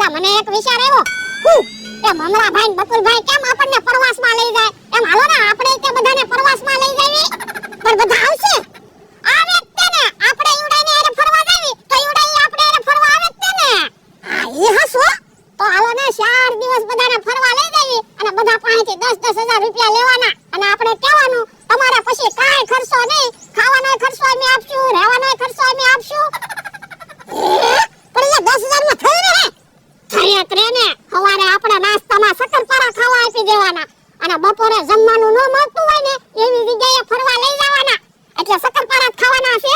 એટલે મને એક વિચાર આવ્યો એ મમરાભાઈ ને બકુલભાઈ કેમ આપણને પ્રવાસમાં લઈ જાય એમ હાલો ને આપણે તે બધાને પ્રવાસમાં લઈ જાવી પણ બધા આવશે આવે જ તે ને આપણે ઈવડાઈને એને ફરવા જાવી તો ઈવડાઈ આપણે એને ફરવા આવે જ તે ને હા ઈ હસો તો હાલો ને 4 દિવસ બધાને ફરવા લઈ જાવી અને બધા પાસેથી 10,000 રૂપિયા લેવાના અને આપણે કહેવાનું તમારે પછી કાંઈ ખર્ચો નહીં ખાવાનો ખર્ચો અમે આપશું રહેવાનો ખર્ચો અમે આપશું પણ એ 10,000 માં થઈ રહે થયા કરે ને સવારે આપણે નાસ્તામાં શક્કરપારા ખાવા આપી દેવાના અને બપોરે જમવાનું ન મળતું હોય ને એવી જગ્યાએ ફરવા લઈ જવાના એટલે શક્કરપારા ખાવાના છે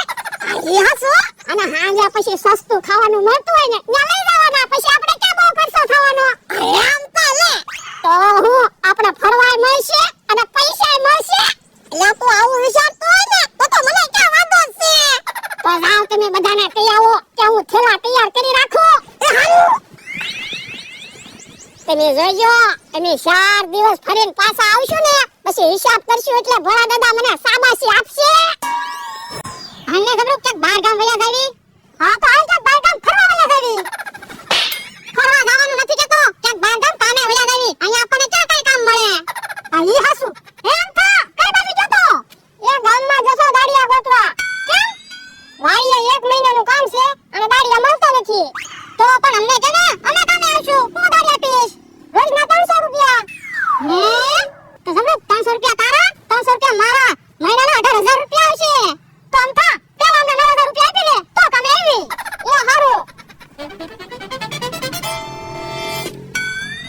ઈ હસો અને હાંજે પછી સસ્તું ખાવાનું મળતું હોય ને ત્યાં લઈ જવાના પછી આપણે ક્યાં બહુ ખર્ચો થવાનો આમ તો લે તો હું આપણે ફરવાય મળશે અને પૈસાય મળશે એટલે તું આવું વિચારતો હોય ને તો મને ક્યાં વાંધો છે તો જાવ તમે બધાને કહી આવો કે હું થેલા તૈયાર કરી રાખું એ હાલું તમે જોજો અમે 4 દિવસ ફરીને પાછા આવશું ને પછી હિસાબ કરશું એટલે ભોળા દાદા મને શાબાશી આપશે હાલને ખબર કે બહાર ગામ વયા જાવી હા તો આ કે બહાર ગામ ફરવા વયા જાવી ફરવા જવાનું નથી કેતો કે બહાર ગામ કામે વયા જાવી અહીંયા આપણને ક્યાં કઈ કામ મળે આ ઈ હસુ એમ થા કઈ બાજુ જતો એ ગામમાં જશો દાડિયા ગોતવા કેમ વાઈએ 1 મહિનાનું કામ છે અને દાડિયા મળતો નથી તો પણ અમને કે ને અમે કામે આવશું હું દાડિયા પીશ રોજના 300 રૂપિયા હે તો સમજો 300 રૂપિયા તારા 300 રૂપિયા મારા મહિનાના 18,000 રૂપિયા આવશે તો આમ થા પેલા અમને 9,000 રૂપિયા આપી દે તો કામે આવી એ હારું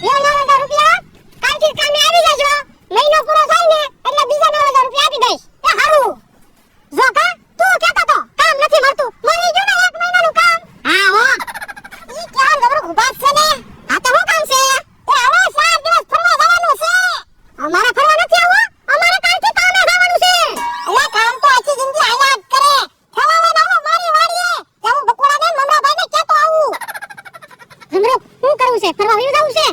એ 9,000 રૂપિયા કાલથી કામે આવી જજો મહિનો પૂરો થાય ને એટલે બીજા 9,000 રૂપિયા આપી દઈશ એ હારું જો કા તું કેતો તો કામ નથી મળતું મળી ગયું ને 1 મહિનાનું કામ હા હો ઈ ક્યાં જબરો ઉભા છે ને આ તો હું કામ છે એ હવે 4 દિવસ ફરવા જવાનું છે અમારે ફરવા નથી આવો અમારે કાલથી કામે જવાનું છે એટલે કામ તો આખી જિંદગી આયા જ કરે થવા લઈને આવો મારી વાડીએ જાવું બકોડા ને મમરાભાઈ ને કેતો આવું જમરો હું કરું છે ફરવા વયું જાવું છે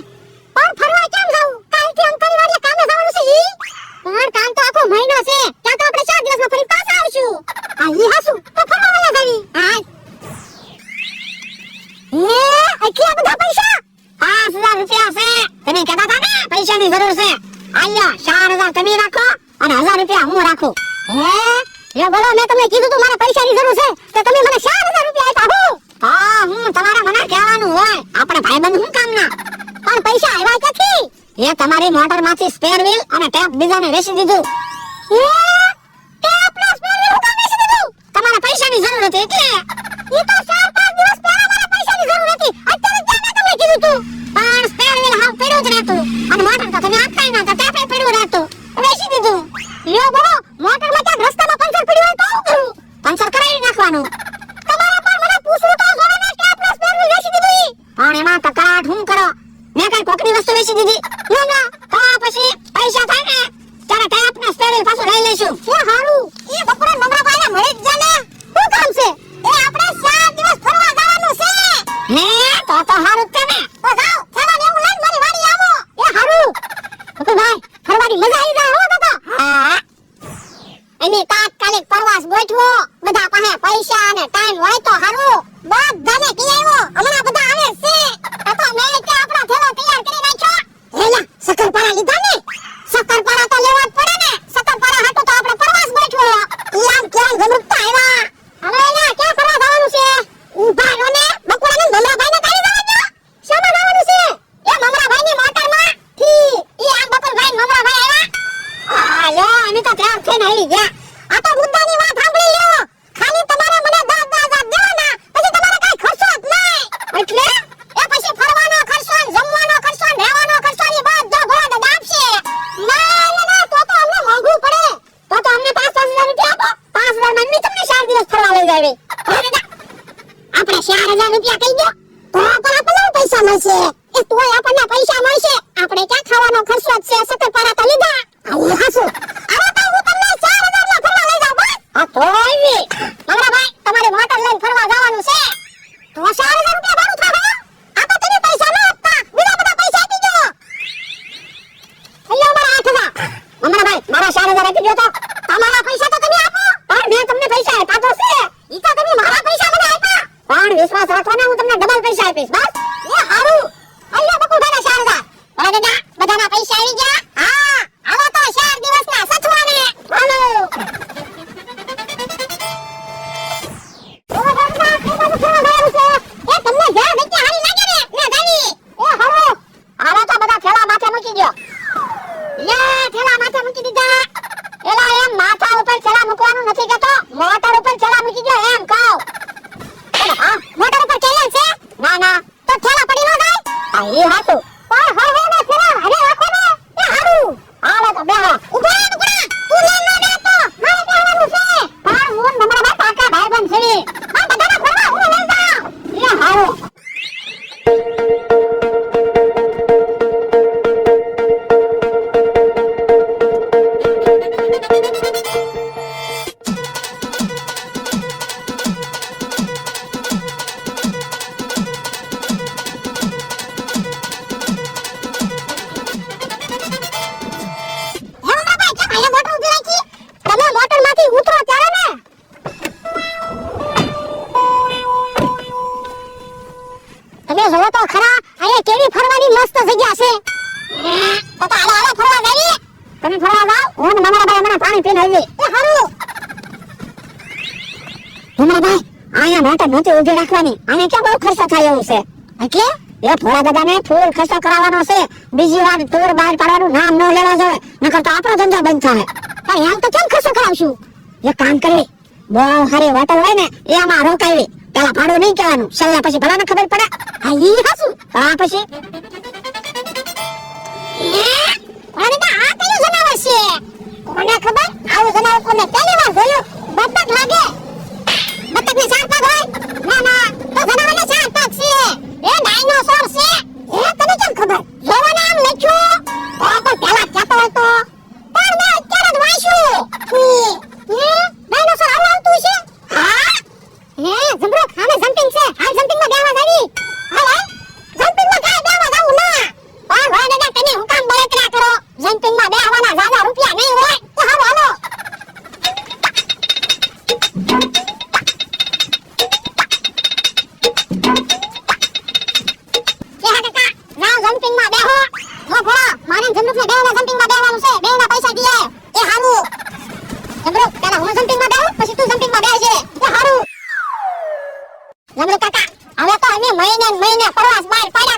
પણ ફરવા કેમ જાવું કાલથી અંકલી વાડીએ કામે જવાનું છે ઈ પણ કામ તો આખો મહિનો છે ત્યાં તો આપણે 4 દિવસમાં ફરી પાછા આવશું આ ઈ હસુ તો ફરવા વયા જાવી હા આટલા બધા પૈસા 5,000 રૂપિયા છે તમે કહેતા હતા ને પૈસાની જરૂર છે આયા 4,000 તમે રાખો અને 1,000 રૂપિયા હું રાખું હે એ બોલો મેં તમને કીધું તું મારે પૈસાની જરૂર છે તો તમે મને 4,000 રૂપિયા આપ્યા હા હું તમારા મને કહેવાનું હોય આપણે ભાઈબંધ હું કામના પણ પૈસા આવ્યા ક્યાંથી એ તમારી મોટરમાંથી સ્પેર વ્હીલ અને ટેપ બીજાને વેચી દીધું ટેપ નો સ્પેર વ્હીલ હું કામ વેચી દીધું તમારે પૈસાની જરૂર હતી એટલે ઈ તો 4-5 દિવસ પહેલા મારે પૈસાની જરૂર હતી અત્યારે ક્યાં મેં તમને કીધું તું પણ સ્પેર વ્હીલ હાવ પડ્યું જ રહેતું અને મોટર તો તમે આપતા ના તો ટેપે પડ્યું રહેતું વેચી દીધું લ્યો બોલો મોટરમાં ક્યાંક રસ્તામાં પંચર પડ્યું હોય તો શું કરું પંચર કરાવી નાખવાનું તમારા પર મને પૂછવું તો જોવે ને ટેપ નો સ્પેર વ્હીલ વેચી દીધું ઈ પણ એમાં કકડાટ હું કરો મેં કઈ કોકની વસ્તુ વેચી દીધી ના તો પછી પૈસા થાય ને ત્યારે ટેપ નો સ્પેર વ્હીલ પાછો લઈ લઈશું એ હારું એ બપોરે મમરાભાઈને મળી જ જા ને શું કામ છે એ આપણે 4 દિવસ ફરવા જવાનું છે હે તો હારું જ ને તો જાઓ થેલા લેવું લઈને મારી વાડી આવો એ હારું તો ભાઈ ફરવાની મજા આવી જાય હો તો હા એની તાત્કાલિક પ્રવાસ ગોઠવો બધા પાસે પૈસા અને ટાઈમ હોય તો હારું બધાને કી આવ્યો હમણાં બધા આવે છે તો મેં કે આપણો થેલો તૈયાર કરી નાખ્યો હેલા શક્કરપારા લીધા ને શક્કરપારા તો લેવા જ પડે ને શક્કરપારા હાટો તો આપણે પ્રવાસ ગોઠવો ઈ આમ ક્યાં ગમતા આવ્યા હવે ના ક્યાં ફરવા જવાનું છે ઊભા રહો ને બકુડા ને મમરાભાઈ ને તારી જવા દો શામાં જવાનું છે એ મમરાભાઈ ની મોટરમાં થી ઈ આ બકુલભાઈ મમરાભાઈ આવ્યા આ લો અમે તો ત્યાં થઈને આવી ગયા આ તો મુદ્દાની વાત સાંભળી લ્યો ખાલી તમારે મને 10,000 દેવાના પછી તમારે કઈ ખર્ચો જ નહીં એટલે એ પછી ફરવાનો ખર્ચો જમવાનો ખર્ચો રહેવાનો ખર્ચો ની બધો ભોળા દાદા આપશે ના તો અમને મોંઘું પડે તો અમને 5,000 રૂપિયા આપો 5,000 માં તમને 4 દિવસ ફરવા લઈ જાવે આપણે 4,000 રૂપિયા કહી દો તો પણ આપણને પૈસા મળશે એ તોય આપણને પૈસા મળશે આપણે ક્યાં ખાવાનો ખર્ચો છે શક્કરપારા તો લીધા આવું હાસુ અરે તો હું તમને 4,000 માં ફરવા લઈ જાવ બસ આ તો આવી મમરાભાઈ તમારે મોટર લઈને ફરવા જવાનું છે તો 4,000 રૂપિયા ભાડું થાય આ તો તમે પૈસા ન આપતા બીજા બધા પૈસા આપી દો અલ્યો મારા 8,000 મમરાભાઈ મારા 4,000 આપી દો તો તમારા પૈસા તો તમે આપો પણ મેં તમને પૈસા આપ્યા તો છે ઈ તો તમે મારા પૈસા મને આપ્યા પણ વિશ્વાસ રાખો ને હું તમને ડબલ પૈસા આપીશ બસ એ હારું એ હાચું પણ હવે ને ફેરા હવે રાખો ને એ હારું હાલે તો બેહો ઉભા તું લે ન દેતો મારે બેહવાનું છે પણ હું નંબર બા કાકા ભાઈબંધ છે આ બધાના ફરવા હું લઈ જાઉં એ હારું જોવો તો ખરા અહીંયા કેવી ફરવાની મસ્ત જગ્યા છે તો હાલો હાલો ફરવા જઈએ તમે ફરવા જાઓ હું મારા ભાઈ મને પાણી પીને આવી એ હારું મારા ભાઈ અહીંયા મોટા નહોતી ઉભી રાખવાની અહીંયા ક્યાં બહુ ખર્ચો થાય એવું છે એટલે એ ભોળા દાદાને ફૂલ ખર્ચો કરાવવાનો છે બીજી વાર ટૂર બહાર પાડવાનું નામ ન લેવા જોઈએ નકર તો આપણો ધંધો બંધ થાય પણ એમ તો કેમ ખર્ચો કરાવશું એક કામ કરી બહુ સારી હોટલ હોય ને એમાં રોકાવી પેલા ભાડું નહીં કહેવાનું છેલ્લા પછી ભલાને ખબર પડે હા ઈ હાસું આ પછી કોને તો આ કયું જનાવર છે કોને ખબર આવું જનાવર કોને પહેલી વાર જોયું બતક લાગે બતકને ચાર પગ હોય ના ના તો જનાવરને ચાર પગ છે એ ડાયનોસોર છે એ તને કેમ ખબર જોવા નામ લખ્યું તો પેલા કહેતો હોય તો પણ મેં અત્યારે જ વાંચ્યું ડાયનોસોર આવું આવતું છે હા હે જમરો આમે જમ્પિંગ છે હાલ જમ્પિંગ માં બેવા જાવી હાલ જમ્પિંગ માં કાય બેવા જાવું ના પણ હોય દાદા તમે હું કામ બળતરા કરો જમ્પિંગ માં બેવાના જાજા રૂપિયા નહીં હોય તો હાલો હાલો કે હા કાકા જાવ જમ્પિંગ માં બેહો હો ભોળા મારે જમરૂક ને બેવાના જમ્પિંગ માં બેવાનું છે બેના પૈસા દીએ એ હારું જમરૂક પેલા હું જમ્પિંગ માં બેહું પછી તું જમ્પિંગ માં બેહજે એ હારું જમરૂક કાકા હવે તો અમે મહિને પ્રવાસ બહાર પાડ્યા